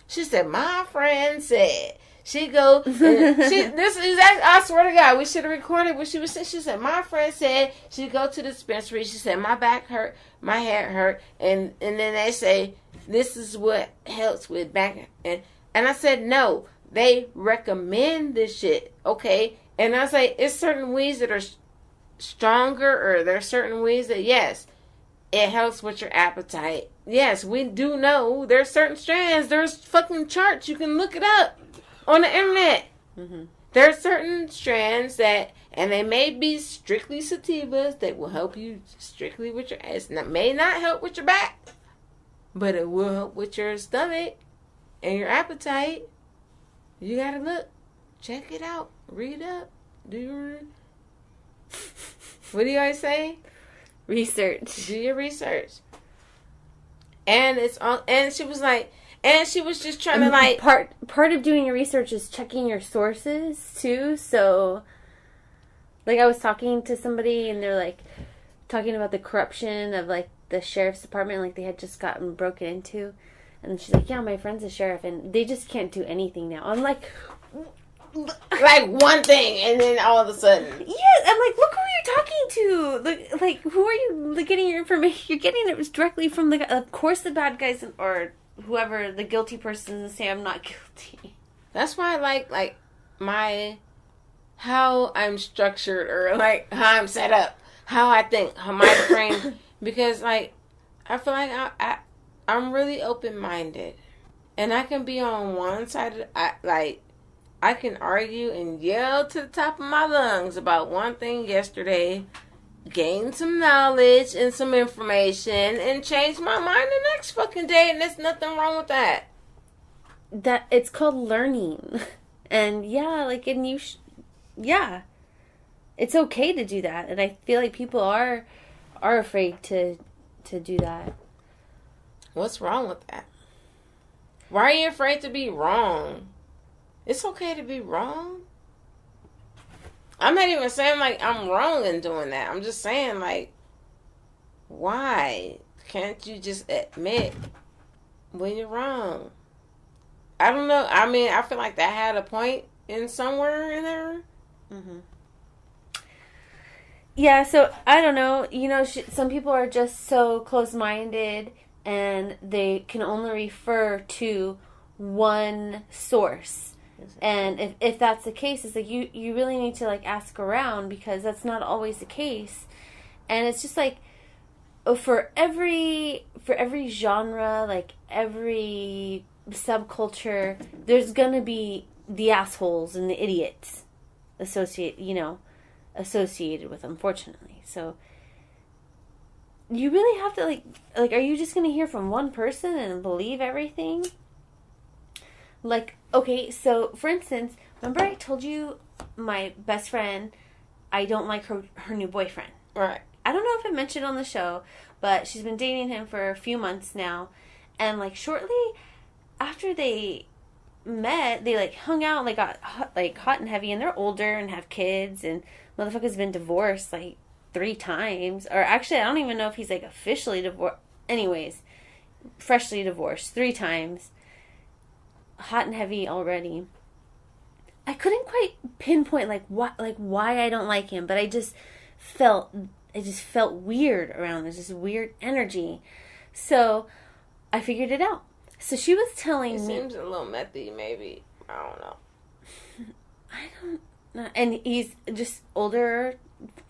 She said, my friend said. She go, this is exactly, I swear to God, we should have recorded what she was saying. She said, my friend said she go to the dispensary. She said, my back hurt, my head hurt. And then they say, this is what helps with back. And I said, no, they recommend this shit. Okay. And I say, it's certain weeds that are stronger, or there's certain weeds that, yes, it helps with your appetite. Yes, we do know there's certain strands. There's fucking charts. You can look it up on the internet. Mm-hmm. There are certain strands that, and they may be strictly sativas, that will help you strictly with your ass. It may not help with your back, but it will help with your stomach and your appetite. You gotta look. Check it out. Read up. Do your... What do you always say? Research. Do your research. And it's on. And she was like, and she was just trying to like, part of doing your research is checking your sources too. So, like, I was talking to somebody and they're like talking about the corruption of like the sheriff's department, like they had just gotten broken into, and she's like, yeah, my friend's a sheriff and they just can't do anything now. I'm like, one thing, and then all of a sudden, yes, I'm like, look who you're talking to. Like, who are you getting your information? You're getting it directly from of course, the bad guys or whoever the guilty person say I'm not guilty. That's why I like my how I'm structured, or like how I'm set up, how I think, how my brain, because like I feel like I'm really open minded, and I can be on one side of I can argue and yell to the top of my lungs about one thing yesterday, gain some knowledge and some information, and change my mind the next fucking day, and there's nothing wrong with that. That it's called learning, and yeah, it's okay to do that, and I feel like people are afraid to do that. What's wrong with that? Why are you afraid to be wrong? It's okay to be wrong. I'm not even saying like I'm wrong in doing that. I'm just saying like, why can't you just admit when you're wrong? I don't know. I mean, I feel like that had a point in somewhere in there. Mm-hmm. Yeah, so I don't know. You know, some people are just so close-minded and they can only refer to one source. And if that's the case, it's like you really need to like ask around, because that's not always the case. And it's just like for every genre, like every subculture, there's gonna be the assholes and the idiots associated with, unfortunately. So you really have to like are you just gonna hear from one person and believe everything? Like, okay, so, for instance, remember I told you my best friend, I don't like her new boyfriend. Right. I don't know if I mentioned on the show, but she's been dating him for a few months now. And, like, shortly after they met, they, like, hung out and they got, hot and heavy. And they're older and have kids. And motherfucker's been divorced, like, 3 times. Or, actually, I don't even know if he's, like, officially divorced. Anyways, freshly divorced 3 times. Hot and heavy already. I couldn't quite pinpoint, why I don't like him. But I just felt weird around. There's this weird energy. So I figured it out. So she was telling me. He seems a little methy, maybe. I don't know. I don't know. And he's just older,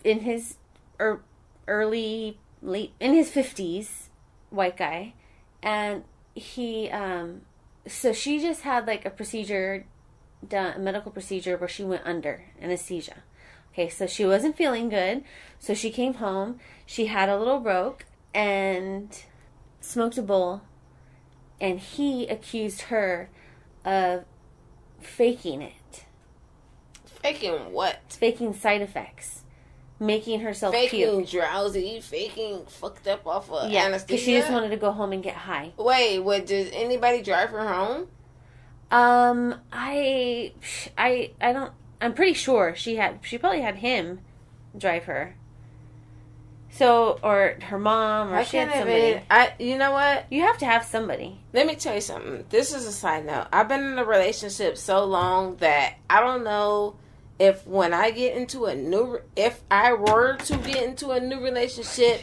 in his in his 50s, white guy. And he, so she just had like a procedure done, a medical procedure where she went under anesthesia. Okay, so she wasn't feeling good. So she came home. She had a little roke and smoked a bowl. And he accused her of faking it. Faking what? Faking side effects. Making herself faking puke. Drowsy. Faking fucked up off of anesthesia. Because she just wanted to go home and get high. Wait, did anybody drive her home? I don't. I'm pretty sure she probably had him drive her. So, or her mom, or she had somebody. You know what? You have to have somebody. Let me tell you something. This is a side note. I've been in a relationship so long that I don't know if when I get into if I were to get into a new relationship,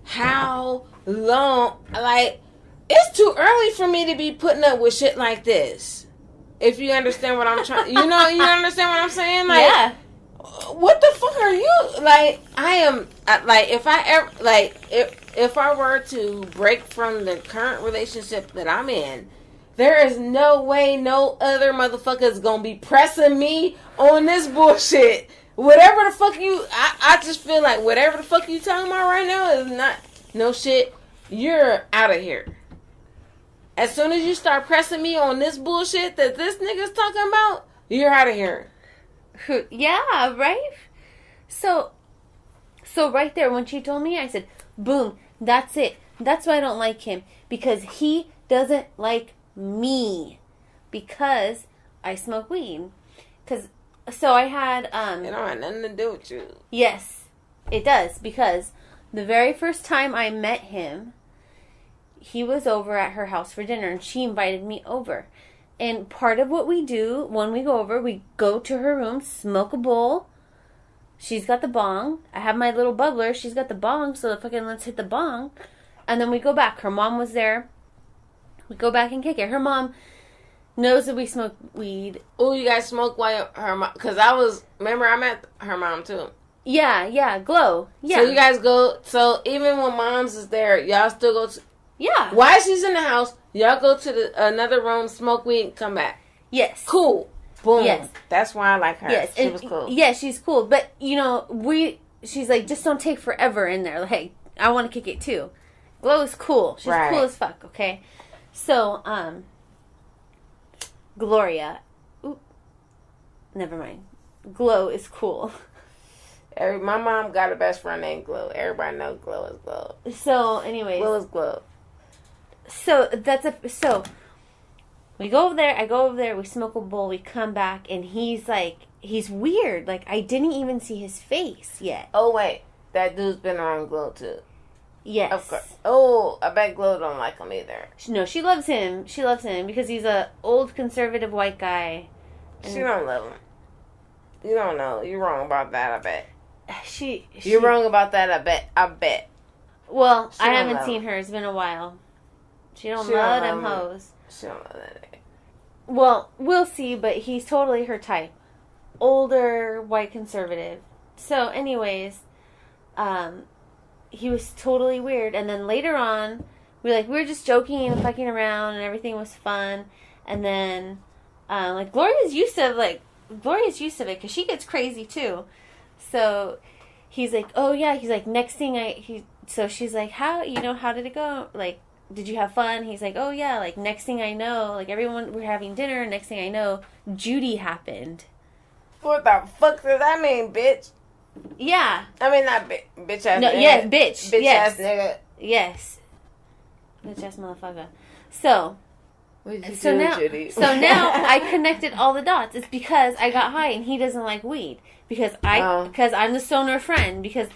how long, like, it's too early for me to be putting up with shit like this. If you understand what I'm trying, you understand what I'm saying? Like, yeah. What the fuck are you, like, I am, like, if I ever, like, if I were to break from the current relationship that I'm in, there is no way no other motherfucker is gonna be pressing me on this bullshit. Whatever the fuck I just feel like whatever the fuck you talking about right now is not, no shit, you're out of here. As soon as you start pressing me on this bullshit that this nigga's talking about, you're out of here. Yeah, right? So right there, when she told me, I said, boom, that's it. That's why I don't like him. Because he doesn't like me. Because I smoke weed. So I had, It don't have nothing to do with you. Yes, it does. Because the very first time I met him, he was over at her house for dinner, and she invited me over. And part of what we do when we go over, we go to her room, smoke a bowl. She's got the bong. I have my little bubbler. She's got the bong, so fucking let's hit the bong. And then we go back. Her mom was there. We go back and kick it. Her mom knows that we smoke weed. Oh, you guys smoke while her mom... Because remember, I met her mom, too. Yeah, Glow. Yeah. So you guys go... So even when mom's is there, y'all still go to... Yeah. While she's in the house, y'all go to another room, smoke weed, and come back. Yes. Cool. Boom. Yes. That's why I like her. Yes. She was cool. Yeah, she's cool. But, she's like, just don't take forever in there. Like, I want to kick it too. Glow is cool. She's cool as fuck, okay? So, Gloria. Oop. Never mind. Glow is cool. My mom got a best friend named Glow. Everybody knows Glow is Glow. So, anyways. Glow is Glow. So we go over there, I go over there, we smoke a bowl, we come back, and he's weird. Like, I didn't even see his face yet. Oh, wait. That dude's been around Glow, too. Yes. Of course. Oh, I bet Glow don't like him either. No, she loves him. She loves him because he's a old conservative white guy. She don't love him. You don't know. You're wrong about that, I bet. You're wrong about that, I bet. Well, I haven't seen her. It's been a while. She don't love them hoes. She don't love that. Well, we'll see, but he's totally her type. Older, white conservative. So, anyways, he was totally weird. And then later on, we were just joking and fucking around, and everything was fun. And then, Gloria's used to it, because she gets crazy, too. So, he's like, oh, yeah. He's like, next thing so she's like, how did it go? Like, did you have fun? He's like, oh yeah, like next thing I know, like everyone, we're having dinner, next thing I know, Judy happened. What the fuck does that mean, bitch? Yeah. I mean, not bitch ass no, nigga. yes, bitch. Bitch yes. ass nigga. Yes. Bitch ass motherfucker. So now, Judy? so now I connected all the dots. It's because I got high and he doesn't like weed. Because I'm the stoner friend. Because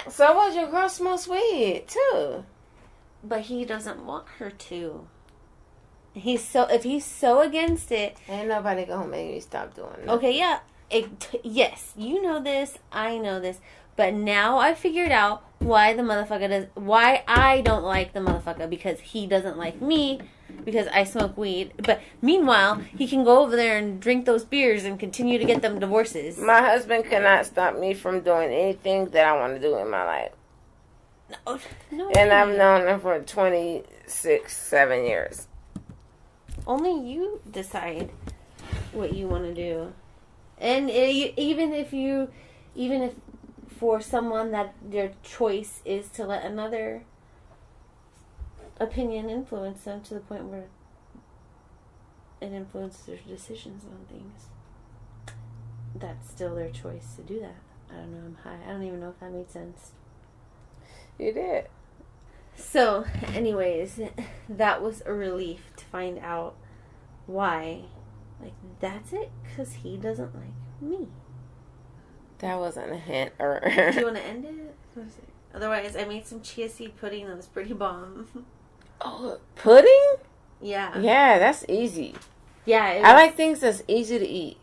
so what? Your girl smokes weed too. But he doesn't want her to. If he's so against it, ain't nobody gonna make me stop doing it. Okay, yeah. Yes, you know this. I know this. But now I figured out why I don't like the motherfucker, because he doesn't like me because I smoke weed. But meanwhile, he can go over there and drink those beers and continue to get them divorces. My husband cannot stop me from doing anything that I want to do in my life. No. And I've known him for 7 years. Only you decide what you want to do. And even if for someone that their choice is to let another opinion influence them to the point where it influences their decisions on things, that's still their choice to do that. I don't know, I'm high. I don't even know if that made sense. You did. So, anyways, that was a relief to find out why. Like, that's it, because he doesn't like me. That wasn't a hint. Or Do you want to end it? Otherwise, I made some chia seed pudding that was pretty bomb. Oh, pudding? Yeah. Yeah, that's easy. Yeah. I like things that's easy to eat.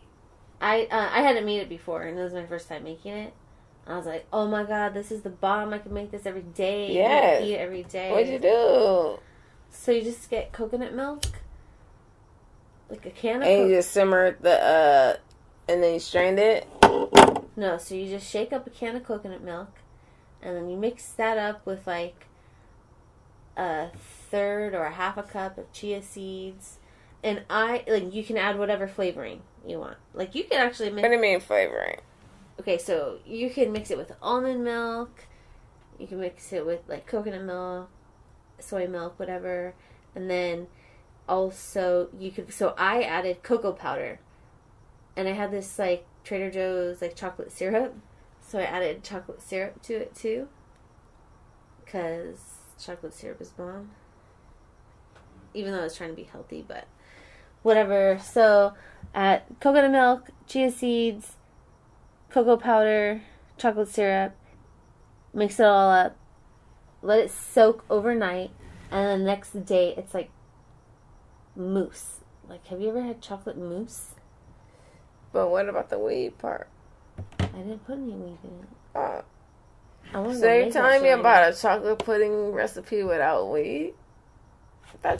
I hadn't made it before, and it was my first time making it. I was like, oh my god, this is the bomb. I can make this every day. Yeah. Eat it every day. What'd you do? So you just get coconut milk. Like a can of and you just simmer the and then you strained it. No, so you just shake up a can of coconut milk, and then you mix that up with like a third or a half a cup of chia seeds, and you can add whatever flavoring you want. Like you can actually mix. What do you mean flavoring? Okay, so you can mix it with almond milk. You can mix it with like coconut milk, soy milk, whatever, and then. Also, so I added cocoa powder, and I had this like Trader Joe's like chocolate syrup, so I added chocolate syrup to it too, because chocolate syrup is bomb. Even though I was trying to be healthy, but whatever. So, coconut milk, chia seeds, cocoa powder, chocolate syrup, mix it all up, let it soak overnight, and then the next day it's like mousse. Like, have you ever had chocolate mousse? But what about the weed part? I didn't put any weed in it. So you're telling me about a chocolate pudding recipe without weed?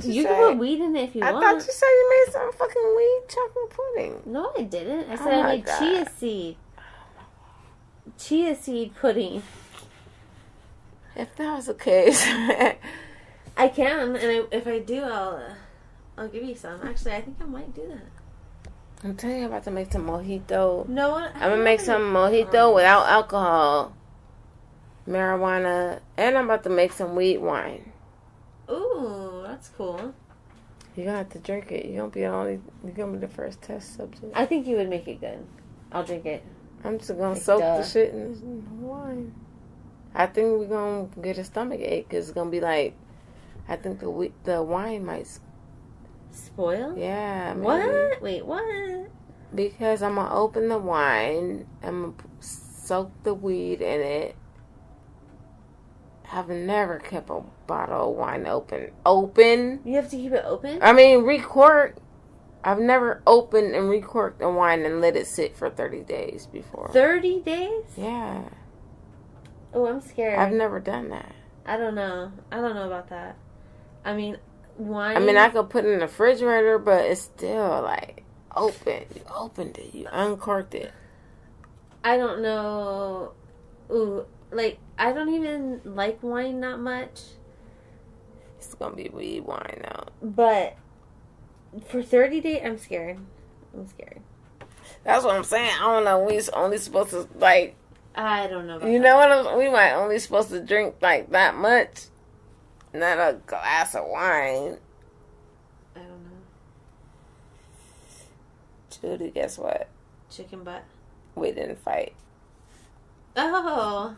You can put weed in it if you want. I thought you said you made some fucking weed chocolate pudding. No, I didn't. I said I made chia seed. Chia seed pudding. If that was the case. I can, and if I do, I'll give you some. Actually, I think I might do that. I'm telling you, I'm about to make some mojito. No, I'm going to make some mojito without alcohol, marijuana, and I'm about to make some weed wine. Ooh, that's cool. You're going to have to drink it. You're going to be the first test subject. I think you would make it good. I'll drink it. I'm just going to soak the shit in this wine. I think we're going to get a stomach ache because it's going to be like, I think the wine might spoil? Yeah. Maybe. What? Wait, what? Because I'm going to open the wine. I'm going to soak the weed in it. I've never kept a bottle of wine open. You have to keep it open? I mean, recork. I've never opened and recorked a wine and let it sit for 30 days before. 30 days? Yeah. Oh, I'm scared. I've never done that. I don't know about that. I mean, wine. I mean, I could put it in the refrigerator, but it's still like open. You opened it. You uncorked it. I don't know. Ooh, like, I don't even like wine that much. It's going to be weed wine now. But for 30 days, I'm scared. That's what I'm saying. I don't know. We only supposed to, like. I don't know about you know what? We might only supposed to drink, like, that much. Not a glass of wine. I don't know. Judy, guess what? Chicken butt. We didn't fight. Oh.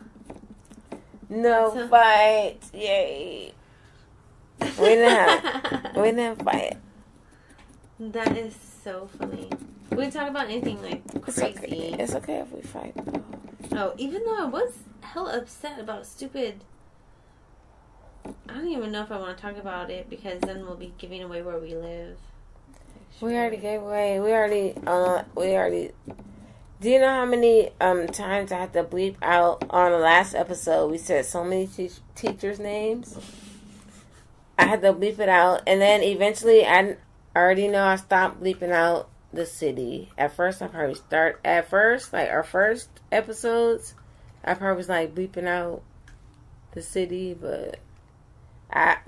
No fight. Yay. We didn't fight. That is so funny. We didn't talk about anything like crazy. It's okay if we fight. Oh, even though I was hella upset about stupid... I don't even know if I want to talk about it because then we'll be giving away where we live. We already gave away. We already. Do you know how many times I had to bleep out on the last episode? We said so many teachers' names. I had to bleep it out, and then eventually I already know I stopped bleeping out the city. At first, I probably like our first episodes, I probably was like bleeping out the city, but I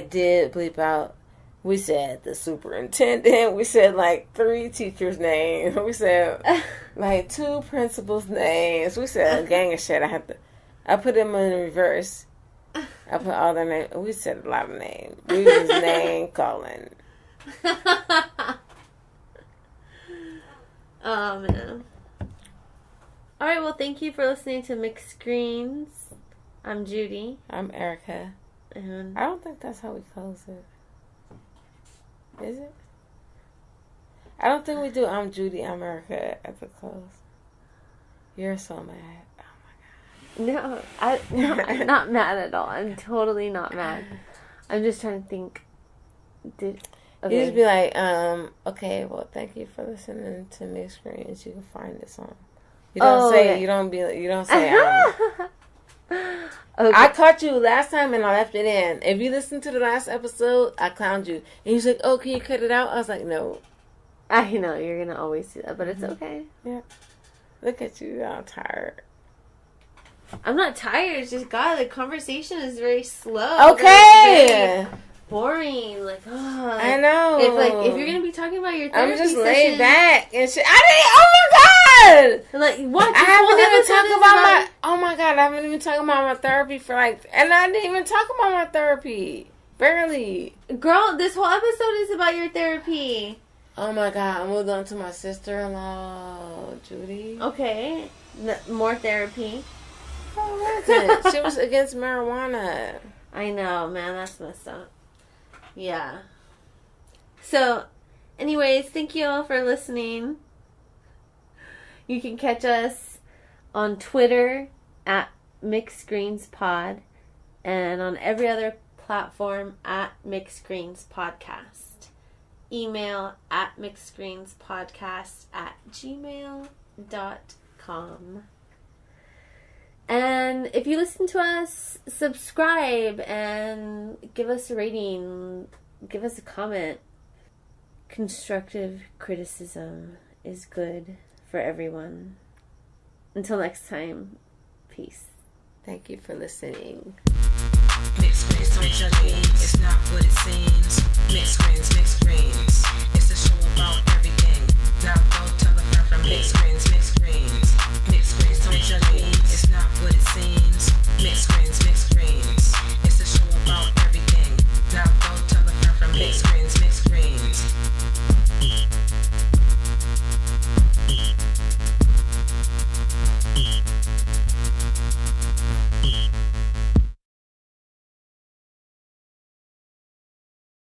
did bleep out. We said the superintendent. We said like 3 teachers' names. We said like 2 principals' names. We said a gang of shit. I put them in reverse. I put all their names. We said a lot of names. We was name calling. Oh, man. All right, well, thank you for listening to Mixed Screens. I'm Judy. I'm Erica. And I don't think that's how we close it. Is it? I don't think we do I'm Judy, I'm Erica at the close. You're so mad. Oh my God. no, I'm not mad at all. I'm totally not mad. I'm just trying to think. You just be like, okay, well, thank you for listening to Mixed Screens. You can find this on. You don't say. Okay. You don't say. Okay. I caught you last time and I left it in. If you listen to the last episode, I clowned you. And he's like, oh, can you cut it out? I was like, no. I know, you're going to always do that, but it's okay. Yeah. Look at you. I'm tired. I'm not tired. It's just, God, the conversation is very slow. Okay. Boring. Like, oh. I know. If you're going to be talking about your therapy I'm just session, laid back and shit. Oh my God. Like, what? I haven't even talked about oh my God, I haven't even talked about my therapy and I didn't even talk about my therapy. Barely. Girl, this whole episode is about your therapy. Oh my God, I moved on to my sister-in-law, Judy. Okay. More therapy. Oh, wasn't. She was against marijuana. I know, man, that's messed up. Yeah. So, anyways, thank you all for listening. You can catch us on Twitter at Mixed Screens Pod and on every other platform at Mixed Screens Podcast. Email at mixedscreenspodcast@gmail.com. And if you listen to us, subscribe and give us a rating. Give us a comment. Constructive criticism is good for everyone. Until next time, peace. Thank you for listening. Mixed Screens, don't judge me.